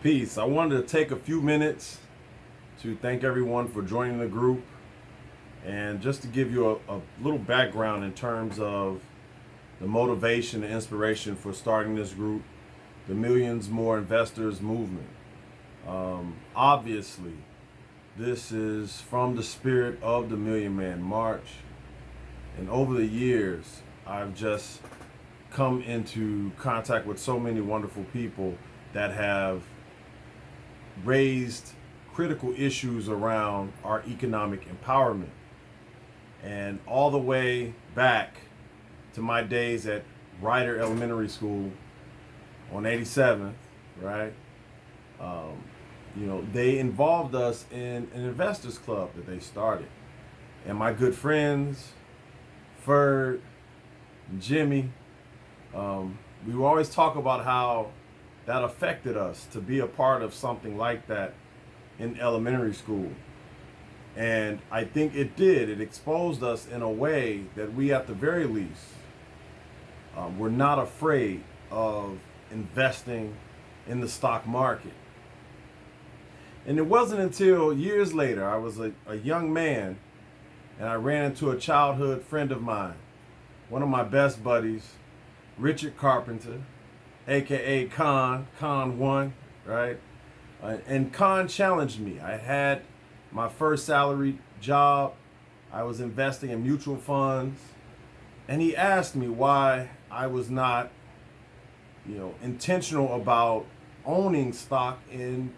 Peace. I wanted to take a few minutes to thank everyone for joining the group and just to give you a little background in terms of the motivation and inspiration for starting this group, the Millions More Investors Movement. Obviously, this is from the spirit of the Million Man March. And over the years, I've just come into contact with so many wonderful people that have raised critical issues around our economic empowerment. And all the way back to my days at Ryder Elementary School on 87th, right? They involved us in an investors club that they started. And my good friends, Ferd, and Jimmy, we would always talk about how that affected us to be a part of something like that in elementary school. And I think it did. It exposed us in a way that we, at the very least, were not afraid of investing in the stock market. And it wasn't until years later, I was a young man, and I ran into a childhood friend of mine, one of my best buddies, Richard Carpenter, aka Con 1, right? And Con challenged me. I had my first salary job. I was investing in mutual funds. And he asked me why I was not, intentional about owning stock in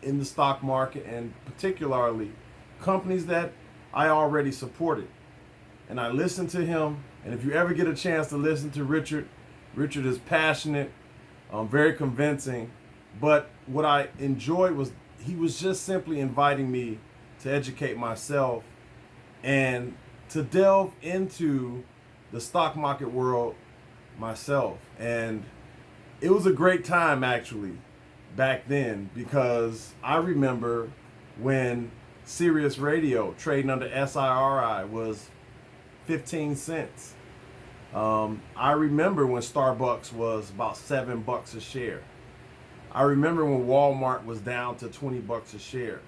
the stock market, and particularly companies that I already supported. And I listened to him. And if you ever get a chance to listen to Richard is passionate, very convincing. But what I enjoyed was he was just simply inviting me to educate myself and to delve into the stock market world myself. And it was a great time, actually, back then, because I remember when Sirius Radio, trading under SIRI, was 15 cents. I remember when Starbucks was about $7 a share. I remember when Walmart was down to $20 a share.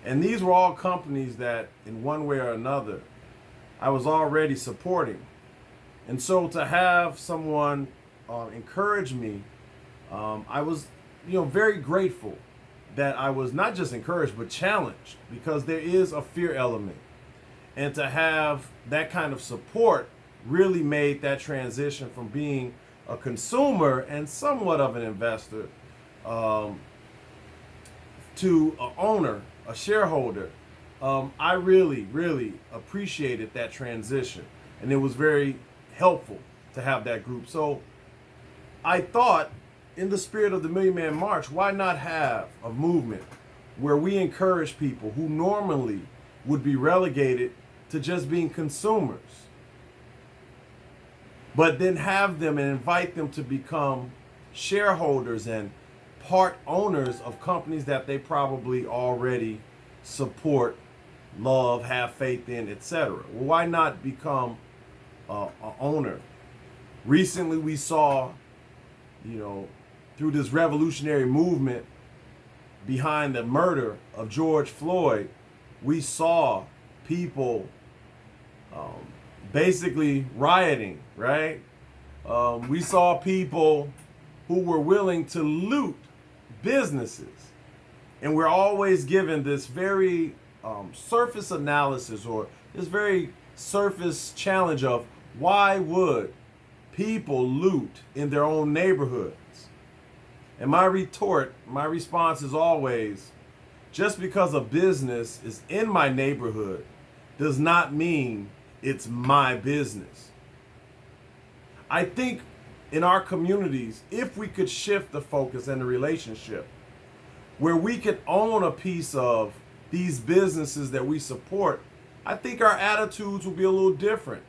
And these were all companies that, in one way or another, I was already supporting. And so to have someone encourage me, I was, very grateful that I was not just encouraged, but challenged, because there is a fear element. And to have that kind of support really made that transition from being a consumer and somewhat of an investor to an owner, a shareholder. I really, really appreciated that transition, and it was very helpful to have that group. So I thought, in the spirit of the Million Man March, why not have a movement where we encourage people who normally would be relegated to just being consumers, but then have them and invite them to become shareholders and part owners of companies that they probably already support, love, have faith in, etc. Well, why not become an owner? Recently, we saw, through this revolutionary movement behind the murder of George Floyd, we saw people basically rioting, right? We saw people who were willing to loot businesses. And we're always given this very surface analysis, or this very surface challenge of why would people loot in their own neighborhoods? And my response is always, just because a business is in my neighborhood does not mean it's my business. I think in our communities, if we could shift the focus and the relationship where we could own a piece of these businesses that we support, I think our attitudes will be a little different.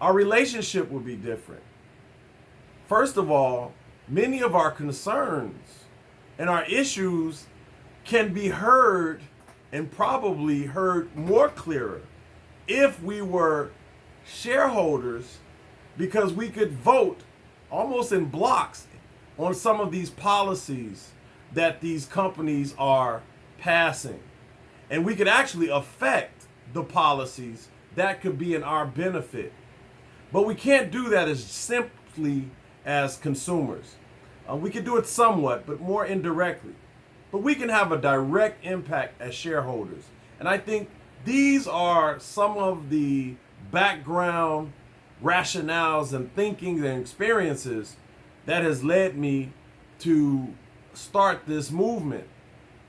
Our relationship will be different. First of all, many of our concerns and our issues can be heard, and probably heard more clearer, if we were shareholders, because we could vote almost in blocks on some of these policies that these companies are passing. And we could actually affect the policies that could be in our benefit. But we can't do that as simply as consumers. We can do it somewhat, but more indirectly. But we can have a direct impact as shareholders. And I think these are some of the background rationales and thinking and experiences that has led me to start this movement.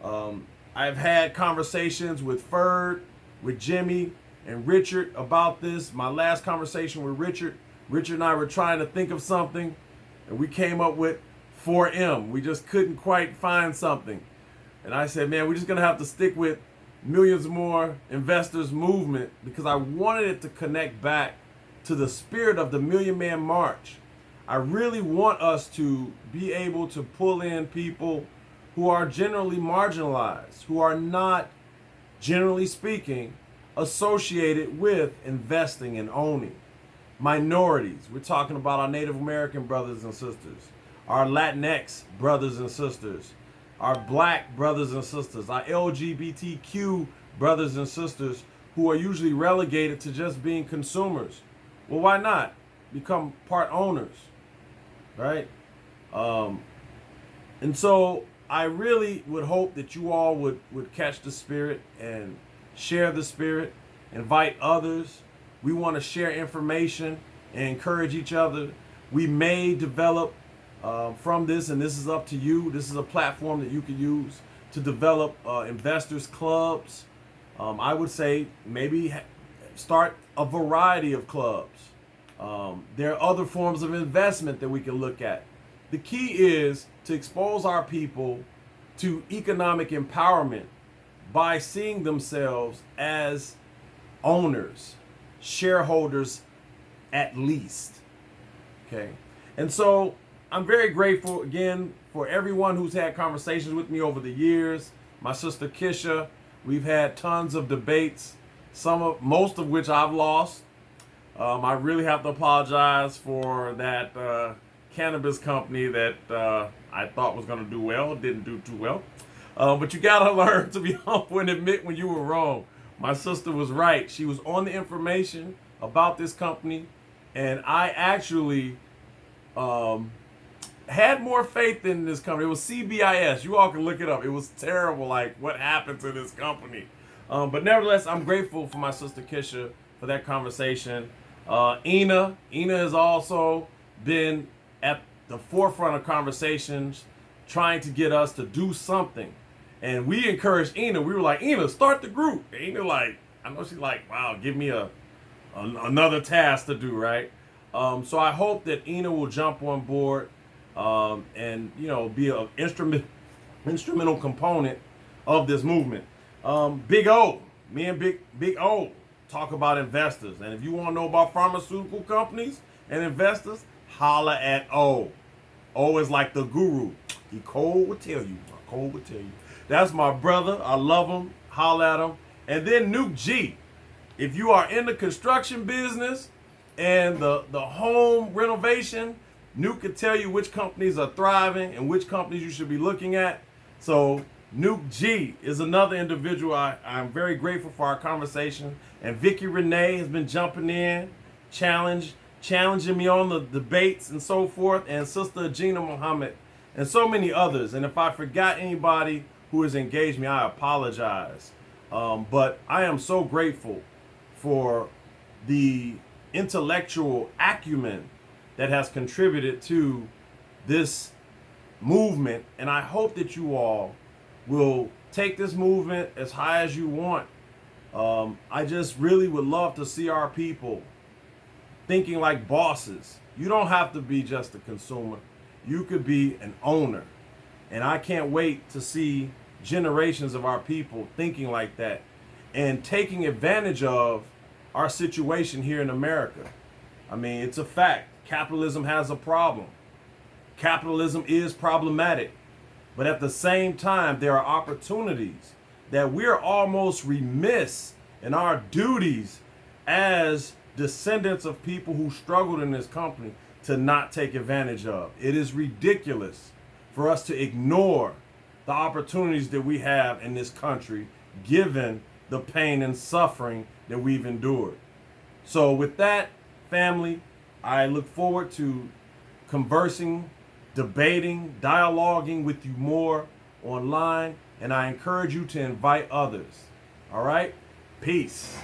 I've had conversations with Ferd, with Jimmy, and Richard about this. My last conversation with Richard and I were trying to think of something, and we came up with 4M. We just couldn't quite find something. And I said, man, we're just going to have to stick with Millions More Investors Movement, because I wanted it to connect back to the spirit of the Million Man March. I really want us to be able to pull in people who are generally marginalized, who are not, generally speaking, associated with investing and owning. Minorities, we're talking about our Native American brothers and sisters, our Latinx brothers and sisters, our Black brothers and sisters, our LGBTQ brothers and sisters, who are usually relegated to just being consumers. Well, why not become part owners, right? And so I really would hope that you all would catch the spirit and share the spirit, invite others. We want to share information and encourage each other. We may develop from this, and this is up to you. This is a platform that you can use to develop investors clubs. I would say maybe start a variety of clubs. There are other forms of investment that we can look at. The key is to expose our people to economic empowerment by seeing themselves as owners, shareholders at least. Okay. And so I'm very grateful again for everyone who's had conversations with me over the years. My sister Kisha, we've had tons of debates, most of which I've lost. I really have to apologize for that cannabis company that I thought was going to do well, didn't do too well. But you got to learn to be humble and admit when you were wrong. My sister was right. She was on the information about this company, and I actually had more faith in this company. It was CBIS. You all can look it up. It was terrible, like what happened to this company. But nevertheless, I'm grateful for my sister Kisha for that conversation. Ina has also been at the forefront of conversations trying to get us to do something. And we encouraged Ina. We were like, Ina, start the group. And Ina, like, I know she's like, wow, give me another task to do, right? So I hope that Ina will jump on board and, be an instrumental component of this movement. Big O, me and Big O talk about investors. And if you want to know about pharmaceutical companies and investors, holla at O. O is like the guru. Cole will tell you. Cole will tell you. That's my brother. I love him. Holla at him. And then Nuke G. If you are in the construction business and the home renovation, Nuke can tell you which companies are thriving and which companies you should be looking at. So Nuke G is another individual I'm very grateful for our conversation. And Vicky Renee has been jumping in, challenging me on the debates and so forth. And Sister Gina Muhammad and so many others. And if I forgot anybody who has engaged me, I apologize. But I am so grateful for the intellectual acumen that has contributed to this movement. And I hope that you all will take this movement as high as you want. I just really would love to see our people thinking like bosses. You don't have to be just a consumer. You could be an owner. And I can't wait to see generations of our people thinking like that and taking advantage of our situation here in America. I mean, it's a fact. Capitalism has a problem. Capitalism is problematic. But at the same time, there are opportunities that we're almost remiss in our duties as descendants of people who struggled in this company to not take advantage of. It is ridiculous for us to ignore the opportunities that we have in this country, given the pain and suffering that we've endured. So with that, family, I look forward to conversing, debating, dialoguing with you more online, and I encourage you to invite others. All right? Peace.